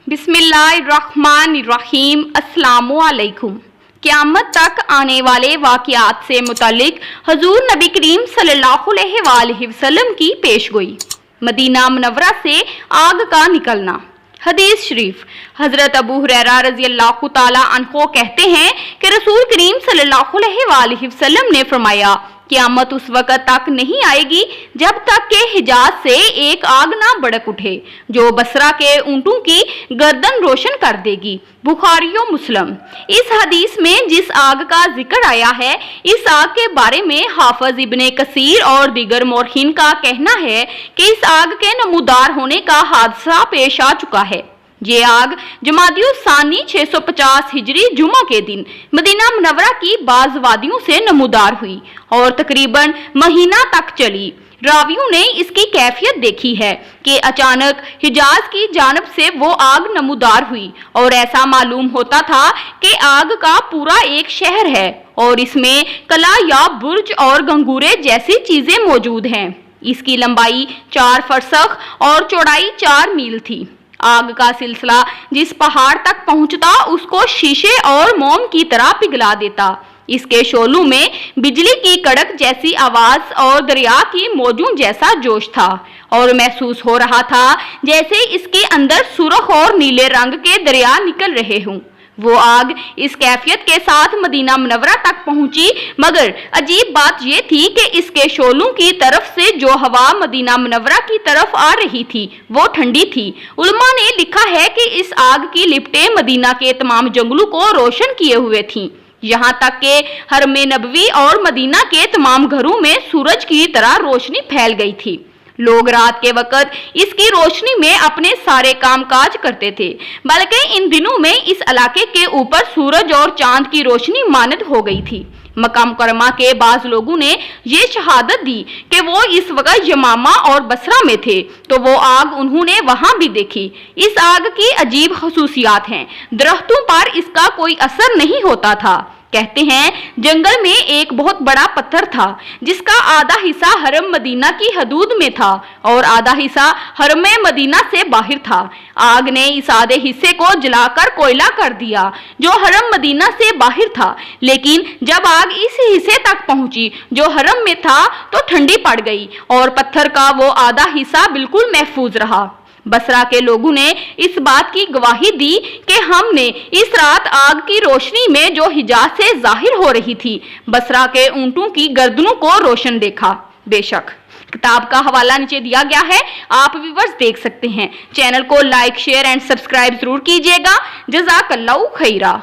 बिस्मिल्लाहिर्रहमानिर्रहीम। अस्सलामुअलैकुम। क़यामत तक आने वाले वाक़ियात से मुतालिक हजूर नबी करीम सल्लल्लाहु अलैहि वसल्लम की पेशगोई। मदीना मुनव्वरा से आग का निकलना। हदीस शरीफ, हजरत अबू हुरैरा रज़ियल्लाहु ताला अन्हो कहते हैं कि रसूल करीम सल्लल्लाहु अलैहि वसल्लम ने फरमाया, क़यामत उस वक़्त तक नहीं आएगी जब तक के हिजाज से एक आग ना भड़क उठे जो बसरा के ऊंटों की गर्दन रोशन कर देगी। बुखारी और मुस्लिम। इस हदीस में जिस आग का जिक्र आया है, इस आग के बारे में हाफिज इब्ने कसीर और दीगर मौरखीन का कहना है कि इस आग के नमूदार होने का हादसा पेश आ चुका है। ये आग जमादियुल सानी 650 हिजरी जुमा के दिन मदीना मुनव्वरा की बाज वादियों से नमूदार हुई और तकरीबन महीना तक चली। रावियों ने इसकी कैफियत देखी है कि अचानक हिजाज की जानब से वो आग नमूदार हुई और ऐसा मालूम होता था कि आग का पूरा एक शहर है और इसमें कला या बुर्ज और गंगूरे जैसी चीजें मौजूद हैं। इसकी लंबाई 4 फरसख और चौड़ाई 4 मील थी। आग का सिलसिला जिस पहाड़ तक पहुंचता उसको शीशे और मोम की तरह पिघला देता। इसके शोलों में बिजली की कड़क जैसी आवाज और दरिया की मौजों जैसा जोश था और महसूस हो रहा था जैसे इसके अंदर सुर्ख और नीले रंग के दरिया निकल रहे हों। वो आग इस कैफियत के साथ मदीना मुनव्वरा तक पहुंची, मगर अजीब बात यह थी कि इसके शोलों की तरफ से जो हवा मदीना मुनव्वरा की तरफ आ रही थी वो ठंडी थी। उलमा ने लिखा है कि इस आग की लिपटें मदीना के तमाम जंगलों को रोशन किए हुए थीं, यहाँ तक के हरमे नबवी और मदीना के तमाम घरों में सूरज की तरह रोशनी फैल गई थी। लोग रात के वक़्त इसकी रोशनी में अपने सारे कामकाज करते थे, बल्कि इन दिनों में इस इलाके के ऊपर सूरज और चांद की रोशनी मानद हो गई थी। मक्का मुकर्रमा के बाज लोगों ने ये शहादत दी कि वो इस वक्त यमामा और बसरा में थे, तो वो आग उन्होंने वहां भी देखी। इस आग की अजीब खसूसियात हैं। दरख्तों पर इसका कोई असर नहीं होता था। कहते हैं जंगल में एक बहुत बड़ा पत्थर था जिसका आधा हिस्सा हरम मदीना की हदूद में था और आधा हिस्सा हरम मदीना से बाहर था। आग ने इस आधे हिस्से को जलाकर कोयला कर दिया जो हरम मदीना से बाहर था, लेकिन जब आग इस हिस्से तक पहुंची जो हरम में था तो ठंडी पड़ गई और पत्थर का वो आधा हिस्सा बिल्कुल महफूज रहा। बसरा के लोगों ने इस बात की गवाही दी कि हमने इस रात आग की रोशनी में जो हिजाज से जाहिर हो रही थी बसरा के ऊंटों की गर्दनों को रोशन देखा। बेशक किताब का हवाला नीचे दिया गया है, आप व्यूअर्स देख सकते हैं। चैनल को लाइक, शेयर एंड सब्सक्राइब जरूर कीजिएगा। जज़ाकल्लाहु खैरा।